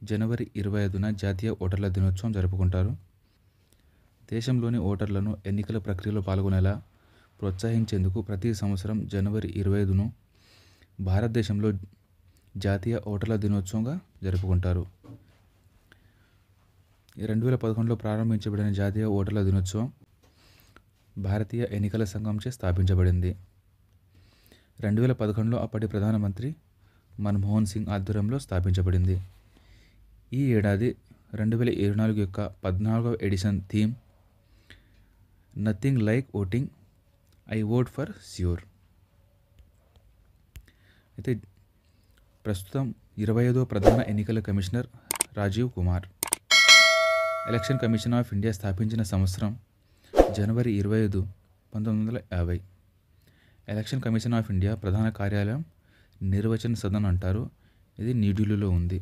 జనవరి 25న జాతీయ ఓటర్ల దినోత్సవం జరుపుకుంటారు. దేశంలోని ఓటర్లను ఎన్నికల ప్రక్రియలో పాల్గొనేలా ప్రోత్సహించేందుకు ప్రతి సంవత్సరం జనవరి 25ను భారతదేశంలో జాతీయ ఓటర్ల దినోత్సవంగా జరుపుకుంటారు. 2011లో ప్రారంభించబడిన జాతీయ ఓటర్ల దినోత్సవం భారతీయ ఎన్నికల సంఘంచే స్థాపించబడింది. 2011లో అప్పటి ప్రధానమంత్రి మన్మోహన్ సింగ్ ఆధ్వర్యంలో స్థాపించబడింది. ఈ ఏడాది 2024 యొక్క 14వ edition theme nothing like voting, I vote for sure. అయితే ప్రస్తుతం 25వ ప్రధాన ఎన్నికల commissioner Rajiv Kumar. Election commission of India స్థాపించిన సంవత్సరం జనవరి 25, 1950. ఎలక్షన్ కమిషన్ ఆఫ్ ఇండియా ప్రధాన కార్యాలయం నిర్వచన్ సదన్ అంటారు. ఇది న్యూఢిల్లీలో ఉంది.